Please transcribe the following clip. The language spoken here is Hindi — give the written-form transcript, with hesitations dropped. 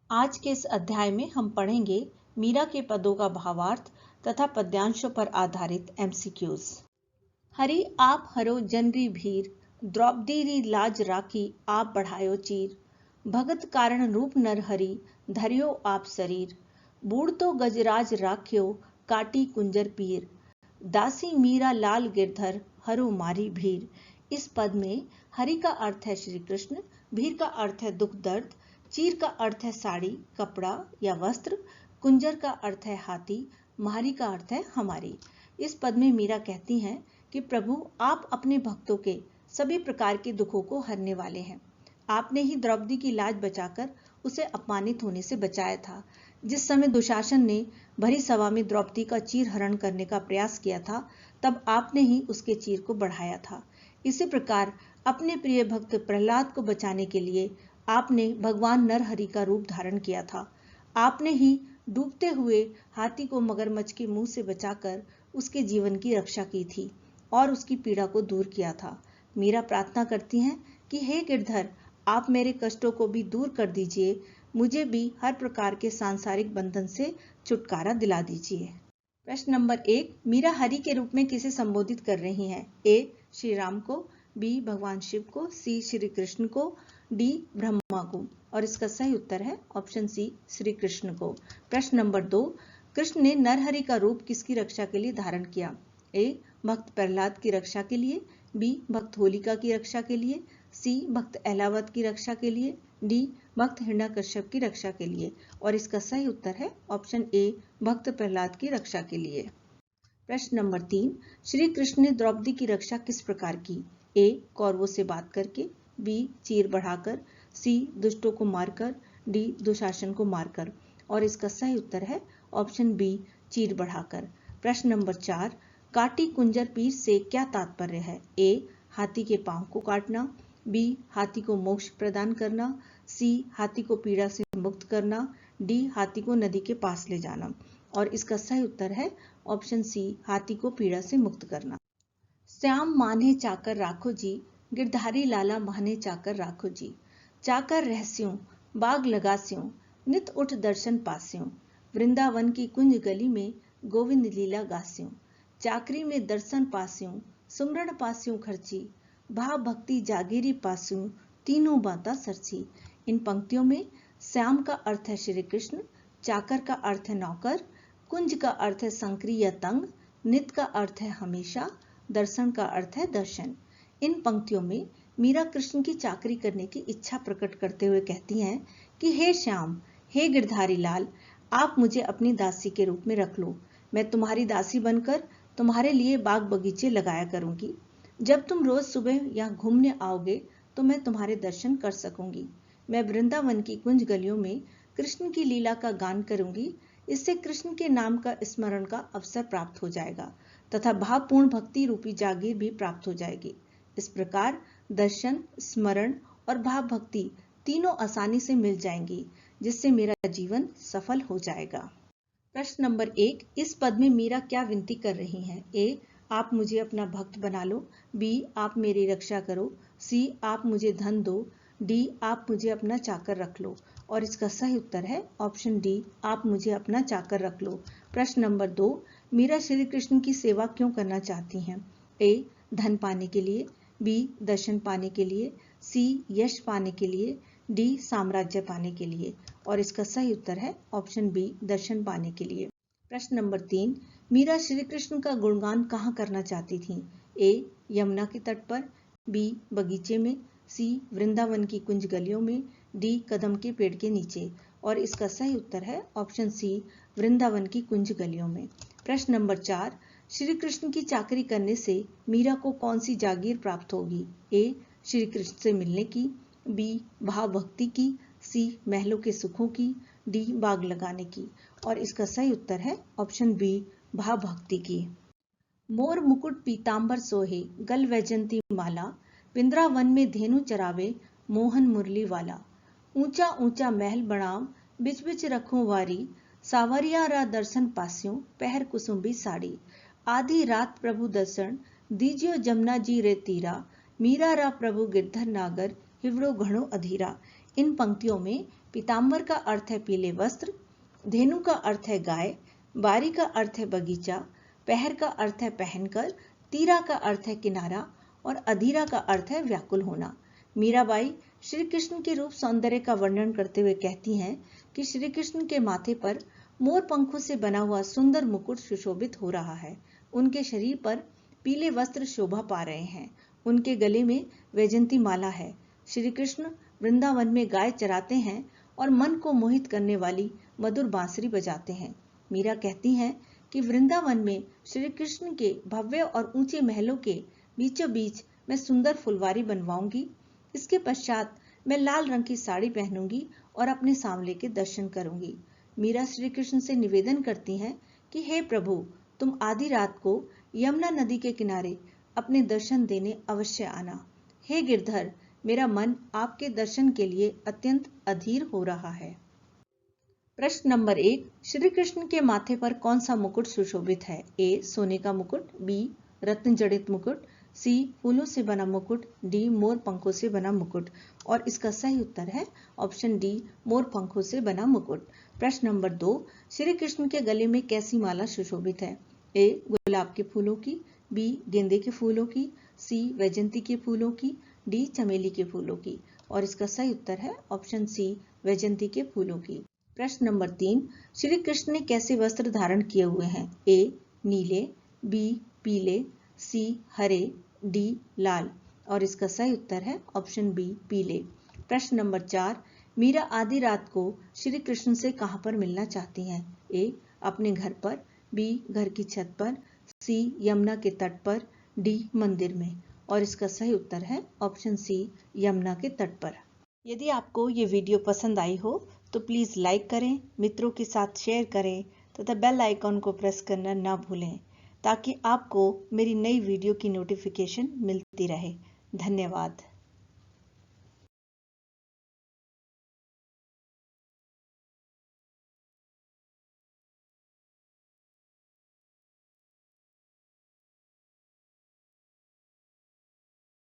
आज के इस अध्याय में हम पढ़ेंगे मीरा के पदों का भावार्थ तथा पद्यांशों पर आधारित एमसीक्यूज। हरि आप हरो जनरी भीर, द्रौपदी री लाज राखी आप बढ़ायो चीर। भगत कारण रूप नर हरि, धरियो आप शरीर। बूढ़ तो गजराज राख्यो, काटी कुंजर पीर। दासी मीरा लाल गिरधर, हरो मारी भीर। इस पद में हरि का अर्थ है श्री कृष्ण, भीर का अर्थ है दुख दर्द, चीर का अर्थ है साड़ी, कपड़ा या वस्त्र, कुंजर का अर्थ है हाथी, मारी का अर्थ है हमारी। इस पद में मीरा कहती हैं कि प्रभु आप अपने भक्तों के सभी प्रकार के दुखों को हरने वाले हैं। आपने ही द्रौपदी की लाज बचाकर उसे अपमानित होने से बचाया था। जिस समय दुशासन ने भरी सभा में द्रौपदी का चीर हरण करने का प्रयास किया था, तब आपने ही उसके चीर को बढ़ाया था। इसी प्रकार अपने प्रिय भक्त प्रहलाद को बचाने के लिए आपने भगवान नरहरि का रूप धारण किया था। आपने ही डूबते हुए हाथी को मगरमच्छ के मुंह से बचाकर उसके जीवन की रक्षा की थी और उसकी पीड़ा को दूर किया था। मीरा प्रार्थना करती हैं कि हे गिरधर, आप मेरे कष्टों को भी दूर कर दीजिए, मुझे भी हर प्रकार के सांसारिक बंधन से छुटकारा दिला दीजिए। प्रश्न नंबर 1, मीरा हरि के रूप में किसे संबोधित कर रही हैं? ए श्री राम को, बी भगवान शिव को, सी श्री कृष्ण को, डी ब्रह्मा को। और इसका सही उत्तर है ऑप्शन सी, श्री कृष्ण को। प्रश्न नंबर 2, कृष्ण ने नरहरि का रूप किसकी रक्षा के लिए धारण किया? ए भक्त प्रहलाद की रक्षा के लिए, बी भक्त होलिका की रक्षा के लिए, सी भक्त एलावत की रक्षा के लिए, डी भक्त हिरण्यकश्यप की रक्षा के लिए। और इसका सही उत्तर है ऑप्शन ए, भक्त प्रहलाद की रक्षा के लिए। प्रश्न नंबर 3, श्री कृष्ण ने द्रौपदी की रक्षा किस प्रकार की? ए कौरवों से बात करके, बी चीर बढ़ाकर, सी दुष्टों को मारकर, डी दुशासन को मारकर। और इसका सही उत्तर है ऑप्शन बी, चीर बढ़ाकर। प्रश्न नंबर 4, काटी कुंजर पीर से क्या तात्पर्य है? ए हाथी के पांव को काटना, बी हाथी को मोक्ष प्रदान करना, सी हाथी को पीड़ा से मुक्त करना, डी हाथी को नदी के पास ले जाना। और इसका सही उत्तर है ऑप्शन सी, हाथी को पीड़ा से मुक्त करना। श्याम माने चाकर राखो जी, गिरधारी लाला माने चाकर राखो जी। चाकर रहस्यों, बाग लगास्यों, नित उठ दर्शन पास्यों। वृंदावन की कुंज गली में गोविंद लीला गास्यों। चाकरी में दर्शन पास्यों, सुमरण पास्यों खर्ची। भाव भक्ति जागीरी पास्यों, तीनों बाता सरसी। इन पंक्तियों में श्याम का अर्थ है श्री कृष्ण, चाकर का अर्थ है नौकर, कुंज का अर्थ है संकरी या तंग, नित का अर्थ है हमेशा, दर्शन का अर्थ है दर्शन। इन पंक्तियों में मीरा कृष्ण की चाकरी करने की इच्छा प्रकट करते हुए कहती हैं कि हे श्याम, हे गिरधारी लाल, आप मुझे अपनी दासी के रूप में रख लो। मैं तुम्हारी दासी बनकर तुम्हारे लिए बाग बगीचे लगाया करूंगी। जब तुम रोज सुबह यहाँ घूमने आओगे तो मैं तुम्हारे दर्शन कर सकूंगी। मैं वृंदावन की कुंज गलियों में कृष्ण की लीला का गान करूंगी। इससे कृष्ण के नाम का स्मरण का अवसर प्राप्त हो जाएगा तथा भावपूर्ण भक्ति रूपी जागीर भी प्राप्त हो जाएगी। इस प्रकार दर्शन, स्मरण और भाव भक्ति तीनों आसानी से मिल जाएंगी, जिससे मेरा जीवन सफल हो जाएगा। प्रश्न नंबर 1, इस पद में मीरा क्या विनती कर रही हैं? ए आप मुझे अपना भक्त बना लो, बी आप मेरी रक्षा करो, सी आप मुझे धन दो, डी आप मुझे अपना चाकर रख लो। और इसका सही उत्तर है ऑप्शन डी, आप मुझे अपना चाकर रख लो। प्रश्न नंबर 2, मीरा श्री कृष्ण की सेवा क्यों करना चाहती हैं? ए धन पाने के लिए, बी दर्शन पाने के लिए, सी यश पाने के लिए, डी साम्राज्य पाने के लिए। और इसका सही उत्तर है ऑप्शन बी, दर्शन पाने के लिए। प्रश्न नंबर 3, मीरा श्री कृष्ण का गुणगान कहाँ करना चाहती थी? ए यमुना के तट पर, बी बगीचे में, सी वृंदावन की कुंज गलियों में, डी कदम के पेड़ के नीचे। और इसका सही उत्तर है ऑप्शन सी, वृंदावन की कुंज गलियों में। प्रश्न नंबर 4, श्री कृष्ण की चाकरी करने से मीरा को कौन सी जागीर प्राप्त होगी? ए श्री कृष्ण से मिलने की, बी भाव भक्ति की, सी महलों के सुखों की, डी बाग लगाने की। और इसका सही उत्तर है ऑप्शन बी, भाव भक्ति की। मोर मुकुट पीतांबर सोहे, गल वैजंती माला। वृंदावन में धेनु चरावे, मोहन मुरली वाला। ऊंचा ऊंचा महल बनाव, बिच बिच रखूं वारी। सावरिया रा दर्शन पास्यों, पहर कुसुम्बी साड़ी। आधी रात प्रभु दर्शन, दीजियो जमुना जी रे तीरा। मीरा रा प्रभु गिरधर नागर, हिवड़ो घणो अधीरा। इन पंक्तियों में पीताम्बर का अर्थ है पीले वस्त्र, धेनु का अर्थ है गाय, बारी का अर्थ है बगीचा, पहर का अर्थ है पहनकर, तीरा का अर्थ है किनारा और अधीरा का अर्थ है व्याकुल होना। मीराबाई श्री कृष्ण के रूप सौंदर्य का वर्णन करते हुए कहती हैं कि श्री कृष्ण के माथे पर मोर पंखों से बना हुआ सुंदर मुकुट सुशोभित हो रहा है। उनके शरीर पर पीले वस्त्र शोभा पा रहे हैं। उनके गले में वैजंती माला है। श्री कृष्ण वृंदावन में गाय चराते हैं और मन को मोहित करने वाली मधुर बांसुरी बजाते हैं। मीरा कहती हैं कि वृंदावन में श्री कृष्ण के भव्य और ऊंचे महलों के बीचों बीच मैं सुंदर फुलवारी बनवाऊंगी। इसके पश्चात मैं लाल रंग की साड़ी पहनूंगी और अपने सांवले के दर्शन करूंगी। मीरा श्री कृष्ण से निवेदन करती हैं कि हे प्रभु, तुम आधी रात को यमुना नदी के किनारे अपने दर्शन देने अवश्य आना। हे गिरधर, मेरा मन आपके दर्शन के लिए अत्यंत अधीर हो रहा है। प्रश्न नंबर 1, श्री कृष्ण के माथे पर कौन सा मुकुट सुशोभित है? ए. सोने का मुकुट, बी. रत्न जड़ित मुकुट, सी. फूलों से बना मुकुट, डी. मोर पंखों से बना मुकुट। और इसका सही उत्तर है ऑप्शन डी, मोर पंखों से बना मुकुट। प्रश्न नंबर 2, श्री कृष्ण के गले में कैसी माला सुशोभित है? ए. गुलाब के फूलों की, बी. गेंदे के फूलों की, सी. वैजंती के फूलों की, डी. चमेली के फूलों की। और इसका सही उत्तर है ऑप्शन सी, वैजंती के फूलों की। प्रश्न नंबर 3, श्री कृष्ण ने कैसे वस्त्र धारण किए हुए हैं? ए. नीले, बी. पीले, सी. हरे, डी. लाल। और इसका सही उत्तर है ऑप्शन बी, पीले। प्रश्न नंबर 4, मीरा आधी रात को श्री कृष्ण से कहां पर मिलना चाहती हैं? ए. अपने घर पर, बी. घर की छत पर, सी. यमुना के तट पर, डी. मंदिर में। और इसका सही उत्तर है ऑप्शन सी, यमुना के तट पर। यदि आपको ये वीडियो पसंद आई हो तो प्लीज़ लाइक करें, मित्रों के साथ शेयर करें तथा बेल आइकॉन को प्रेस करना ना भूलें ताकि आपको मेरी नई वीडियो की नोटिफिकेशन मिलती रहे। धन्यवाद।